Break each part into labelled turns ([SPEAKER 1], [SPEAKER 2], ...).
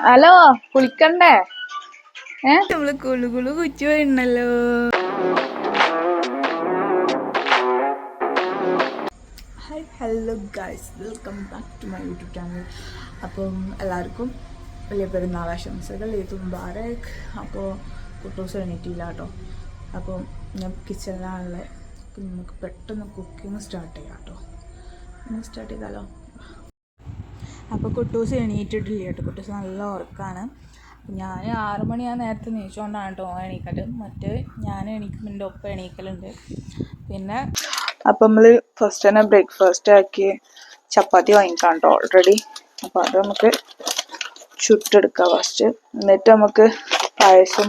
[SPEAKER 1] Hello, കുളിക്കണ്ടേ?
[SPEAKER 2] നമ്മള് കുളുകുളു കുച്ചു പോയിണ്ടല്ലോ. Hi hello guys, welcome back to my YouTube channel. അപ്പം എല്ലാവർക്കും വലിയ പെരുന്നാളാശംസകൾ, ഈദ് മുബാറക്. അപ്പോൾ കുട്ടൂസ് എണീറ്റില്ല കേട്ടോ. അപ്പോൾ ഞാൻ കിച്ചണിലാണുള്ളത്. അപ്പം നമുക്ക് പെട്ടെന്ന് കുക്കിങ് സ്റ്റാർട്ട് ചെയ്യാം കേട്ടോ. സ്റ്റാർട്ട് ചെയ്താലോ? അപ്പോൾ കുട്ടൂസ് എണീറ്റിട്ടില്ല കേട്ടോ. കുട്ടൂസ് നല്ല ഉറക്കമാണ്. ഞാൻ 6 മണി നേരത്തെ നീച്ചുകൊണ്ടാണ് കേട്ടോ എണീക്കല്. മറ്റേ ഞാൻ എണീക്കുമ്പോൾ ഒപ്പം എണീക്കലുണ്ട്. പിന്നെ
[SPEAKER 1] അപ്പം നമ്മൾ ഫസ്റ്റ് തന്നെ ബ്രേക്ക്ഫാസ്റ്റ് ആക്കി ചപ്പാത്തി വാങ്ങിക്കാം കേട്ടോ ഓൾറെഡി. അപ്പം അത് നമുക്ക് ചുട്ടെടുക്കാം ഫസ്റ്റ്. എന്നിട്ട് നമുക്ക് പായസം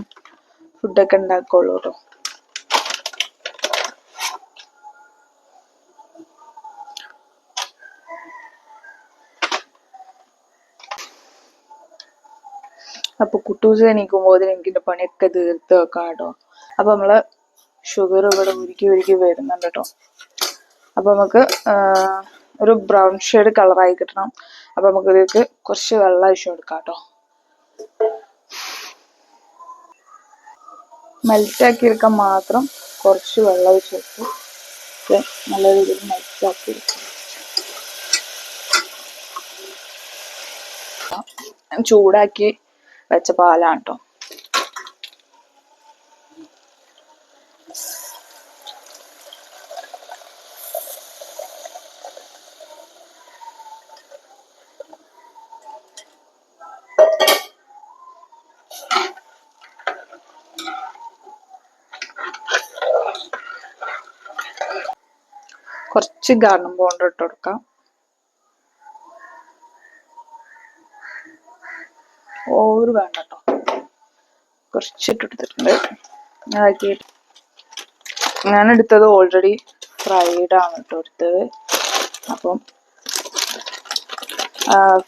[SPEAKER 1] ഫുഡൊക്കെ ഉണ്ടാക്കുള്ളൂ കേട്ടോ. അപ്പൊ കുട്ടൂസ് എണീക്കുമ്പോൾ എനിക്കിന്റെ പണിയൊക്കെ തീർത്ത് വെക്കാം കേട്ടോ. അപ്പൊ നമ്മള് ഷുഗർ ഇവിടെ ഉരുക്കി വരുന്നുണ്ട് കേട്ടോ. അപ്പൊ നമുക്ക് ഒരു ബ്രൗൺ ഷെയ്ഡ് കളറായി കിട്ടണം. അപ്പൊ നമുക്ക് ഇതിലേക്ക് കുറച്ച് വെള്ളം ഒഴിച്ചു കൊടുക്കാം കേട്ടോ. മെൽറ്റാക്കി എടുക്കാൻ മാത്രം കുറച്ച് വെള്ളം ഒഴിച്ച് വെച്ച് നല്ല രീതിയിൽ മെൽറ്റാക്കി എടുക്കാം. ചൂടാക്കി വെച്ച പാലാണ് കേട്ടോ. കുറച്ച് ഗാർലിക് പൗഡർ ഇട്ട് കൊടുക്കാം. ഓവർ വേണ്ട കേട്ടോ, കുറച്ചിട്ടെടുത്തിട്ടുണ്ട്. ഞാൻ എടുത്തത് ഓൾറെഡി ഫ്രൈഡ് ആണ് കേട്ടോ എടുത്തത്. അപ്പം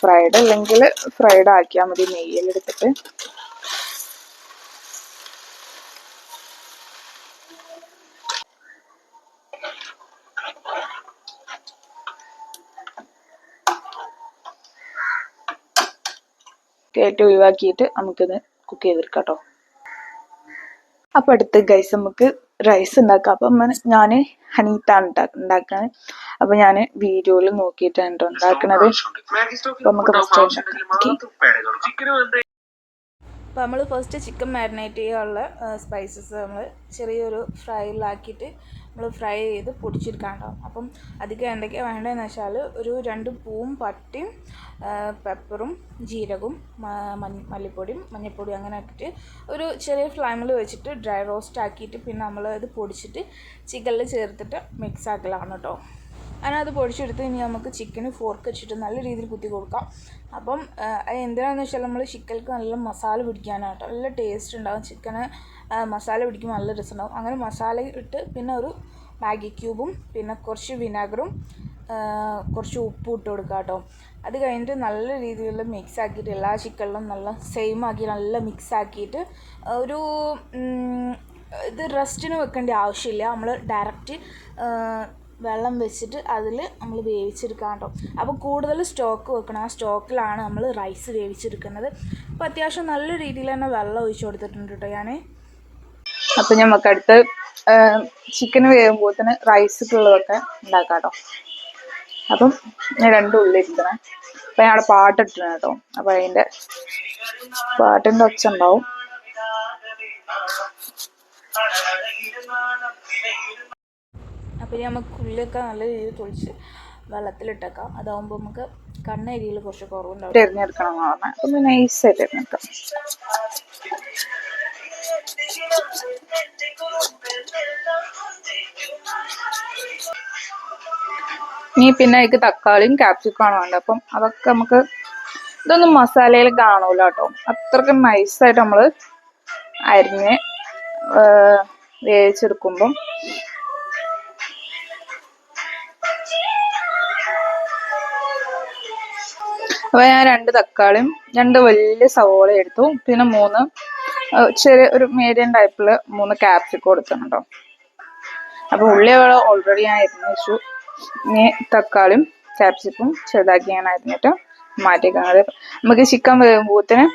[SPEAKER 1] ഫ്രൈഡ് അല്ലെങ്കിൽ ഫ്രൈഡ് ആക്കിയാൽ മതി നെയ്യിലെടുത്തിട്ട്. കേട്ട് ഒഴിവാക്കിയിട്ട് നമുക്കിത് കുക്ക് ചെയ്തെടുക്കാം കേട്ടോ. അപ്പൊ അടുത്ത് ഗൈസ് നമുക്ക് റൈസ് ഉണ്ടാക്കാം. അപ്പം ഞാൻ ഹനീത്താണ് ഉണ്ടാക്കുന്നത്. അപ്പൊ ഞാൻ വീഡിയോയിൽ നോക്കിയിട്ടാണ് കേട്ടോ ഉണ്ടാക്കുന്നത്. അപ്പൊ നമുക്ക് ഫസ്റ്റ്
[SPEAKER 2] അപ്പോൾ നമ്മൾ ഫസ്റ്റ് ചിക്കൻ മാരിനേറ്റ് ചെയ്യാനുള്ള സ്പൈസസ് നമ്മൾ ചെറിയൊരു ഫ്രൈയിലാക്കിയിട്ട് നമ്മൾ ഫ്രൈ ചെയ്ത് പൊടിച്ചെടുക്കാനുണ്ടാവും. അപ്പം അധികം എന്തൊക്കെയാണ് വേണ്ടതെന്ന് വെച്ചാൽ ഒരു 2 പൂവും പട്ടയും പെപ്പറും ജീരകവും മല്ലിപ്പൊടിയും മഞ്ഞൾപ്പൊടിയും അങ്ങനെ ആക്കിയിട്ട് ഒരു ചെറിയ ഫ്ലെയിമിൽ വെച്ചിട്ട് ഡ്രൈ റോസ്റ്റ് ആക്കിയിട്ട് പിന്നെ നമ്മൾ ഇത് പൊടിച്ചിട്ട് ചിക്കനിൽ ചേർത്തിട്ട് മിക്സ് ആക്കലാണ് കേട്ടോ. അങ്ങനെ അത് പൊടിച്ചെടുത്ത് ഇനി നമുക്ക് ചിക്കന് ഫോർക്ക് വെച്ചിട്ട് നല്ല രീതിയിൽ കുത്തി കൊടുക്കാം. അപ്പം അത് എന്തിനാണെന്ന് വെച്ചാൽ നമ്മൾ ചിക്കനിലേക്ക് നല്ല മസാല പിടിക്കാനാണ് കേട്ടോ. നല്ല ടേസ്റ്റ് ഉണ്ടാകും. ചിക്കന് മസാല പിടിക്കുമ്പോൾ നല്ല രസമുണ്ടാകും. അങ്ങനെ മസാല ഇട്ട് പിന്നെ ഒരു മാഗി ക്യൂബും പിന്നെ കുറച്ച് വിനാഗറും കുറച്ച് ഉപ്പും ഇട്ട് കൊടുക്കുക കേട്ടോ. അത് കഴിഞ്ഞിട്ട് നല്ല രീതിയിൽ മിക്സ് ആക്കിയിട്ട് എല്ലാ ചിക്കനിലും നല്ല സെയിം ആക്കി നല്ല മിക്സ് ആക്കിയിട്ട് ഒരു ഇത് റെസ്റ്റിന് വെക്കേണ്ട ആവശ്യമില്ല. നമ്മൾ ഡയറക്റ്റ് വെള്ളം വെച്ചിട്ട് അതിൽ നമ്മൾ വേവിച്ചെടുക്കാം കേട്ടോ. അപ്പോൾ കൂടുതൽ സ്റ്റോക്ക് വെക്കണം. ആ സ്റ്റോക്കിലാണ് നമ്മൾ റൈസ് വേവിച്ചെടുക്കുന്നത്. അപ്പോൾ അത്യാവശ്യം നല്ല രീതിയിൽ തന്നെ വെള്ളം ഒഴിച്ചു കൊടുത്തിട്ടുണ്ട് കേട്ടോ ഞാൻ.
[SPEAKER 1] അപ്പം നമുക്ക് അടുത്ത് ചിക്കന് വേകുമ്പോൾ തന്നെ റൈസിക്കുള്ളതൊക്കെ ഉണ്ടാക്കാം കേട്ടോ. അപ്പം ഞാൻ 2 ഉള്ളി ഇരിക്കണേ. അപ്പം ഞാൻ അവിടെ പാട്ടിട്ടിരുന്നു കേട്ടോ. അപ്പം അതിൻ്റെ പാട്ടിൻ്റെ ഒച്ച ഉണ്ടാവും.
[SPEAKER 2] അപ്പോൾ നമുക്ക് ഉള്ളിയൊക്കെ നല്ല രീതിയിൽ തൊളിച്ച് വെള്ളത്തിലിട്ടേക്കാം. അതാവുമ്പോൾ നമുക്ക് കണ്ണരിയിൽ കുറച്ച് കുറവുണ്ടാവും.
[SPEAKER 1] എറിഞ്ഞെടുക്കണം എന്ന് പറഞ്ഞാൽ അപ്പം നൈസായിട്ട് എറിഞ്ഞെടുക്കാം. ഇനി പിന്നെ അതിക്ക് തക്കാളിയും ക്യാപ്സിക്കമാണ് വേണ്ടത്. അപ്പം അതൊക്കെ നമുക്ക് ഇതൊന്നും മസാലയിൽ കാണൂല കേട്ടോ. അത്രയ്ക്ക് നൈസായിട്ട് നമ്മൾ അരിഞ്ഞ് വേവിച്ചെടുക്കുമ്പം അപ്പോൾ ഞാൻ 2 തക്കാളിയും 2 വലിയ സവോള എടുത്തു. പിന്നെ 3 ചെറിയ ഒരു മീഡിയം ടൈപ്പിൽ 3 ക്യാപ്സിക്കം കൊടുക്കുന്നുണ്ടോ. അപ്പോൾ ഉള്ളി ഓൾറെഡി ഞാൻ അരിഞ്ഞു വെച്ചു. ഇനി തക്കാളിയും ക്യാപ്സിക്കും ചെറുതാക്കി ഞാൻ അരിഞ്ഞിട്ട് മാറ്റിയേക്കാം. അത് നമുക്ക് ചിക്കൻ വേകുമ്പോത്തിന്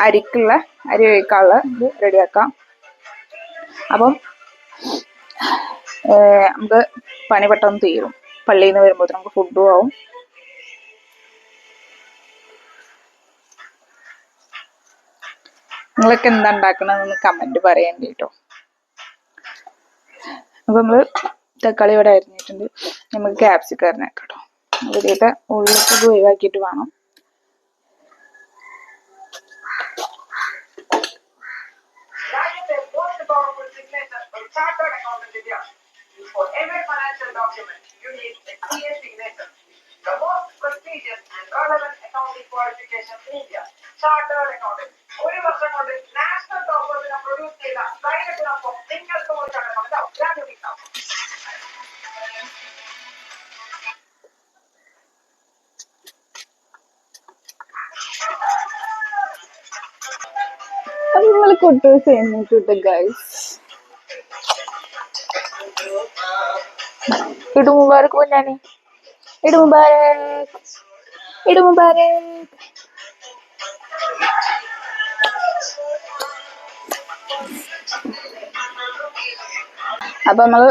[SPEAKER 1] അരി വേവിക്കാനുള്ള ഇത് റെഡിയാക്കാം. അപ്പം നമുക്ക് പണി പെട്ടെന്ന് തീരും. പള്ളിയിൽ നിന്ന് വരുമ്പോൾ നമുക്ക് ഫുഡും ആവും. നിങ്ങളൊക്കെ എന്താ ഉണ്ടാക്കണമെന്ന് കമന്റ് പറയണ്ട കേട്ടോ. അപ്പൊ നമ്മള് തക്കാളി ഇവിടെ അരിഞ്ഞിട്ടുണ്ട്. നമുക്ക് ക്യാപ്സിക്കം അരിഞ്ഞേക്കാം കേട്ടോ. ഇതിലേക്ക് ഉള്ളിലേക്ക് ഒഴിവാക്കിയിട്ട് വേണം. അത് നിങ്ങൾ കുട്ടൂസ് ചെയ്യുന്നിട്ട് ഗൈസ്. ഇട് മുബാരക് പൊന്നാനി, ഇട് മുബാരക്, ഇട് മുബാരക്. അപ്പൊ നമ്മള്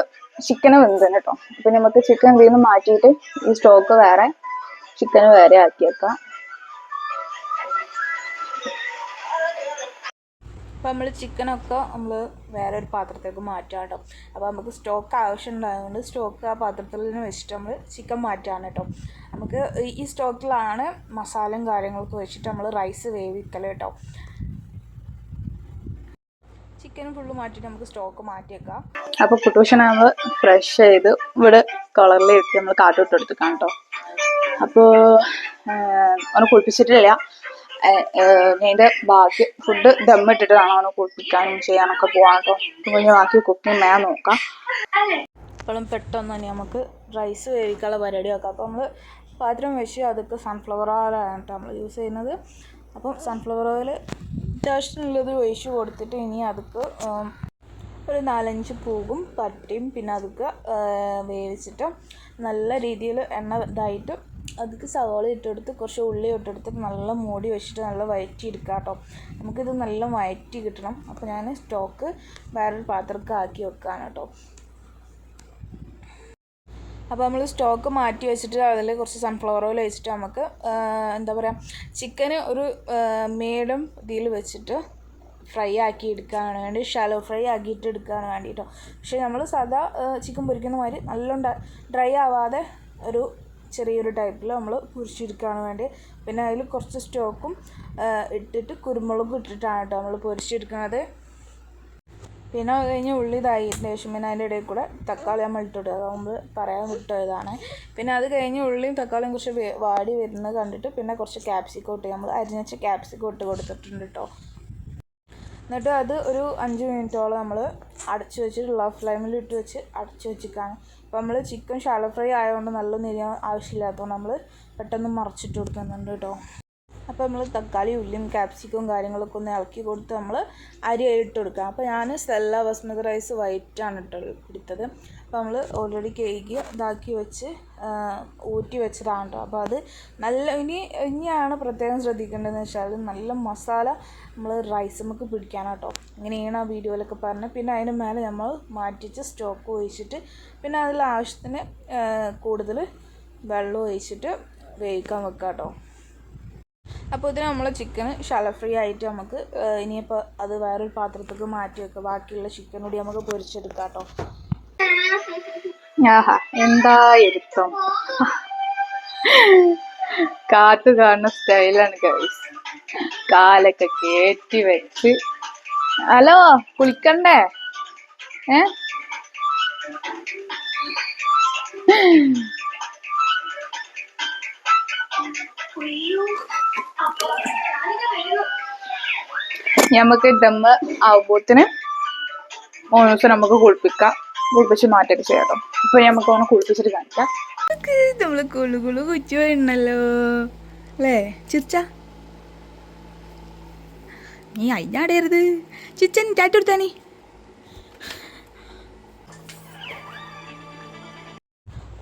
[SPEAKER 1] ചിക്കന് വെന്തന് കേട്ടോ. അപ്പൊ നമുക്ക് ചിക്കൻ ഇതിൽ നിന്ന് മാറ്റിയിട്ട് ഈ സ്റ്റോക്ക് വേറെ, ചിക്കന് വേറെ ആക്കി വെക്കാം.
[SPEAKER 2] അപ്പോൾ നമ്മൾ ചിക്കനൊക്കെ നമ്മൾ വേറെ ഒരു പാത്രത്തേക്ക് മാറ്റാം കേട്ടോ. അപ്പോൾ നമുക്ക് സ്റ്റോക്ക് ആവശ്യം ഉണ്ടായതുകൊണ്ട് സ്റ്റോക്ക് ആ പാത്രത്തിൽ നിന്ന് വെച്ചിട്ട് നമ്മൾ ചിക്കൻ മാറ്റുകയാണ് കേട്ടോ. നമുക്ക് ഈ സ്റ്റോക്കിലാണ് മസാലയും കാര്യങ്ങളൊക്കെ വെച്ചിട്ട് നമ്മൾ റൈസ് വേവിക്കൽ കേട്ടോ. ചിക്കൻ ഫുള്ള് മാറ്റിയിട്ട് നമുക്ക് സ്റ്റോക്ക് മാറ്റിയേക്കാം.
[SPEAKER 1] അപ്പോൾ കുട്ടൂഷനെ നമ്മൾ ഫ്രഷ് ചെയ്ത് ഇവിടെ കളറിൽ ഇട്ട് നമ്മൾ കാട്ടിട്ട് എടുത്തേക്കാം കേട്ടോ. അപ്പോൾ അവനെ കുളിപ്പിച്ചിട്ടില്ല. ഇതിൻ്റെ ബാക്കി ഫുഡ് ദമ്മിട്ടിട്ടാണ് അവനെ കുളിപ്പിക്കാനും ചെയ്യാനൊക്കെ പോകാൻ കേട്ടോ. പിന്നെ ബാക്കി കുക്കിംഗ് ഞാൻ നോക്കാം.
[SPEAKER 2] അപ്പോഴും പെട്ടെന്ന് തന്നെ നമുക്ക് റൈസ് വേവിക്കാനുള്ള പരിപാടി വെക്കാം. അപ്പോൾ നമ്മൾ പാത്രം വെച്ച് അതൊക്കെ സൺഫ്ലവർ ഓയിലാണ് കേട്ടോ നമ്മൾ യൂസ് ചെയ്യുന്നത്. അപ്പം സൺഫ്ലവർ ഓയിൽ അത്യാവശ്യമുള്ളത് ഒഴിച്ച് കൊടുത്തിട്ട് ഇനി അതൊക്കെ ഒരു 4-5 പൂവും പട്ടയും പിന്നെ അതൊക്കെ വേവിച്ചിട്ട് നല്ല രീതിയിൽ എണ്ണ ഇതായിട്ട് അതിക്ക് സവാള ഇട്ടെടുത്ത് കുറച്ച് ഉള്ളി ഇട്ടെടുത്ത് നല്ല മൂടി വെച്ചിട്ട് നല്ല വഴറ്റി എടുക്കാം കേട്ടോ. നമുക്കിത് നല്ല വഴറ്റി കിട്ടണം. അപ്പോൾ ഞാൻ സ്റ്റോക്ക് വേറൊരു പാത്രമൊക്കെ ആക്കി വെക്കുകയാണ് കേട്ടോ. അപ്പോൾ നമ്മൾ സ്റ്റോക്ക് മാറ്റി വെച്ചിട്ട് അതിൽ കുറച്ച് സൺഫ്ലവർ ഓയിൽ വെച്ചിട്ട് നമുക്ക് എന്താ പറയുക ചിക്കന് ഒരു മീഡിയം ഇതിൽ വെച്ചിട്ട് ഫ്രൈ ആക്കി എടുക്കുകയാണ് വേണ്ടി, ഷാലോ ഫ്രൈ ആക്കിയിട്ട് എടുക്കുകയാണ് വേണ്ടിയിട്ടോ. പക്ഷേ നമ്മൾ സാധാ ചിക്കൻ പൊരിക്കുന്ന മാതിരി നല്ല ഡ്രൈ ആവാതെ ഒരു ചെറിയൊരു ടൈപ്പിൽ നമ്മൾ പൊരിച്ചെടുക്കുകയാണ് വേണ്ടി. പിന്നെ അതിൽ കുറച്ച് സ്റ്റോക്കും ഇട്ടിട്ട് കുരുമുളകും ഇട്ടിട്ടാണ് കേട്ടോ നമ്മൾ പൊരിച്ചെടുക്കുന്നത്. പിന്നെ അത് കഴിഞ്ഞ് ഉള്ളി ഇതായിട്ട് ശേഷം പിന്നെ അതിൻ്റെ ഇടയിൽ കൂടെ തക്കാളി നമ്മൾ ഇട്ടിട്ട് നമ്മൾ പറയാൻ വിട്ടതാണ്. പിന്നെ അത് കഴിഞ്ഞ് ഉള്ളിയും തക്കാളിയും കുറച്ച് വാടി വരുന്നത് കണ്ടിട്ട് പിന്നെ കുറച്ച് ക്യാപ്സിക്കം ഇട്ട് നമ്മൾ അരിഞ്ഞച്ച ക്യാപ്സിക്കം ഇട്ട് കൊടുത്തിട്ടുണ്ട് കേട്ടോ. എന്നിട്ട് അത് ഒരു 5 മിനിറ്റോളം നമ്മൾ അടച്ചു വെച്ചിട്ട് ലോ ഫ്ലെയിമിൽ ഇട്ട് വെച്ച് അടച്ചു വെച്ചിരിക്കുകയാണ്. അപ്പോൾ നമ്മൾ ചിക്കൻ ഷാലോ ഫ്രൈ ആയതുകൊണ്ട് നല്ല നേരം ആവശ്യമില്ലാത്തതുകൊണ്ട് നമ്മൾ പെട്ടെന്ന് മറിച്ചിട്ട് കൊടുക്കുന്നുണ്ട് കേട്ടോ. അപ്പോൾ നമ്മൾ തക്കാളി ഉള്ളിയും ക്യാപ്സിക്കവും കാര്യങ്ങളൊക്കെ ഒന്ന് ഇളക്കി കൊടുത്ത് നമ്മൾ അരി ഇട്ട് കൊടുക്കാം. അപ്പോൾ ഞാൻ സെല്ല ബസ്മതി റൈസ് വൈറ്റാണ് എടുത്തത്. അപ്പോൾ നമ്മൾ ഓൾറെഡി കേക്ക് ഇതാക്കി വെച്ച് ഊറ്റി വെച്ചതാണ് കേട്ടോ. അപ്പോൾ അത് നല്ല ഇനിയാണ് പ്രത്യേകം ശ്രദ്ധിക്കേണ്ടതെന്ന് വെച്ചാൽ നല്ല മസാല നമ്മൾ റൈസ് നമുക്ക് പിടിക്കാനാണ് കേട്ടോ. ഇങ്ങനെയാണ് ആ വീഡിയോയിലൊക്കെ പറഞ്ഞത്. പിന്നെ അതിന് മേലെ നമ്മൾ മാറ്റിച്ച് സ്റ്റോക്ക് ഒഴിച്ചിട്ട് പിന്നെ അതിൽ ആവശ്യത്തിന് കൂടുതൽ വെള്ളം ഒഴിച്ചിട്ട് വേവിക്കാൻ വെക്കാം കേട്ടോ. അപ്പോൾ ഇതിന് നമ്മൾ ചിക്കന് ഷാലോ ഫ്രൈ ആയിട്ട് നമുക്ക് ഇനിയിപ്പോൾ അത് വേറൊരു പാത്രത്തേക്ക് മാറ്റി വെക്കുക. ബാക്കിയുള്ള ചിക്കൻ കൂടി നമുക്ക് പൊരിച്ചെടുക്കാം കേട്ടോ.
[SPEAKER 1] ആഹാ എന്താ ഇരുത്തം, കാത്തു കാണുന്ന സ്റ്റൈലാണ് ഗൈസ്. കാലൊക്കെ കേറ്റി വെച്ച്. ഹലോ കുളിക്കണ്ടേ? നമുക്ക് ദമ്മ് ആവുമ്പോത്തിന് 3 ദിവസം നമുക്ക് കുളിപ്പിച്ച് മാറ്റൊക്കെ ചെയ്യാം കേട്ടോ. ഇപ്പൊ നമുക്ക് അവനെ കുളിപ്പിച്ചിട്ട് കാണിക്കാം.
[SPEAKER 2] നമ്മള് കുളു കുച്ചു വേണല്ലോ അല്ലേ ചിച്ച? നീ അയിഞ്ഞാടരുത് ചിച്ചൻ ടാറ്റെടുത്താണി.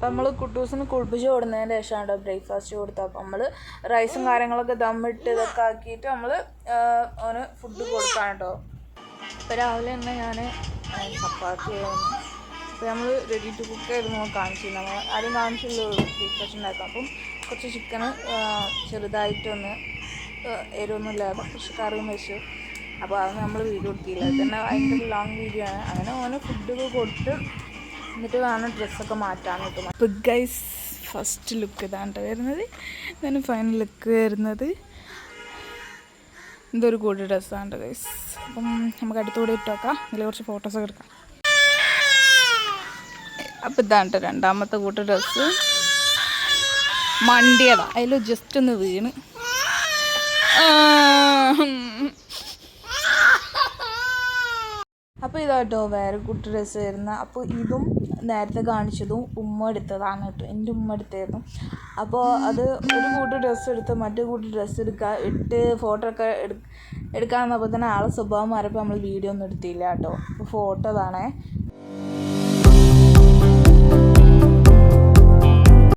[SPEAKER 2] അപ്പം നമ്മൾ കുട്ടൂസിന് കുളിപ്പിച്ച് കൊടുന്നതിന് ശേഷമാണ് കേട്ടോ ബ്രേക്ക്ഫാസ്റ്റ് കൊടുത്തത്. അപ്പം നമ്മൾ റൈസും കാര്യങ്ങളൊക്കെ ദമ്മിട്ട് ഇതൊക്കെ ആക്കിയിട്ട് നമ്മൾ അവന് ഫുഡ് കൊടുക്കാം കേട്ടോ. അപ്പോൾ രാവിലെ തന്നെ ഞാൻ ചപ്പാത്തി അപ്പോൾ നമ്മൾ റെഡി ടു കുക്ക് ആയിരുന്നു കാണിച്ചില്ല. നമ്മൾ ആദ്യം കാണിച്ചുള്ളൂ ബ്രേക്ക്ഫാസ്റ്റ് ഉണ്ടാക്കാം. അപ്പം കുറച്ച് ചിക്കന് ചെറുതായിട്ടൊന്ന് എരിവൊന്നും ഇല്ലാതെ കുറച്ച് കറിയും വെച്ചു. അപ്പോൾ അത് നമ്മൾ വീഡിയോ എടുത്തില്ല. അത് തന്നെ ഭയങ്കര ലോങ് വീഡിയോ ആണ്. അങ്ങനെ ഓന് ഫുഡൊക്കെ കൊടുത്ത് എന്നിട്ട് വേണം ഡ്രസ്സൊക്കെ മാറ്റാൻ കിട്ടും. അപ്പോൾ ഗൈസ് ഫസ്റ്റ് ലുക്ക് ഇതാണ് വരുന്നത്. ഇതാണ് ഫൈനൽ ലുക്ക് വരുന്നത്. ഇതൊരു കൂടി ഡ്രസ്സാണ് ഗൈസ്. അപ്പം നമുക്ക് അടുത്തുകൂടി ഇട്ട് വെക്കാം. ഇതിൽ കുറച്ച് ഫോട്ടോസൊക്കെ എടുക്കാം. അപ്പം ഇതാണ് രണ്ടാമത്തെ കൂട്ട് ഡ്രസ്സ്. മണ്ടിയതാ, അതിൽ ജസ്റ്റ് ഒന്ന് വീണ്. അപ്പോൾ ഇതാട്ടോ വേറെ കൂട്ട് ഡ്രസ്സ് വരുന്ന. അപ്പോൾ ഇതും നേരത്തെ കാണിച്ചതും ഉമ്മ എടുത്തതാണ് കേട്ടോ. എൻ്റെ ഉമ്മ എടുത്തായിരുന്നു. അപ്പോൾ അത് ഒരു കൂട്ട് ഡ്രസ്സ് എടുത്ത് മറ്റേ കൂട്ട് ഡ്രസ്സ് ഇട്ട് ഫോട്ടോ ഒക്കെ എടുക്കാൻ വന്നപ്പോൾ തന്നെ ആളെ സ്വഭാവം മാറിയപ്പോൾ നമ്മൾ വീഡിയോ ഒന്നും എടുത്തില്ല കേട്ടോ. അപ്പോൾ ഫോട്ടോ അതാണേ.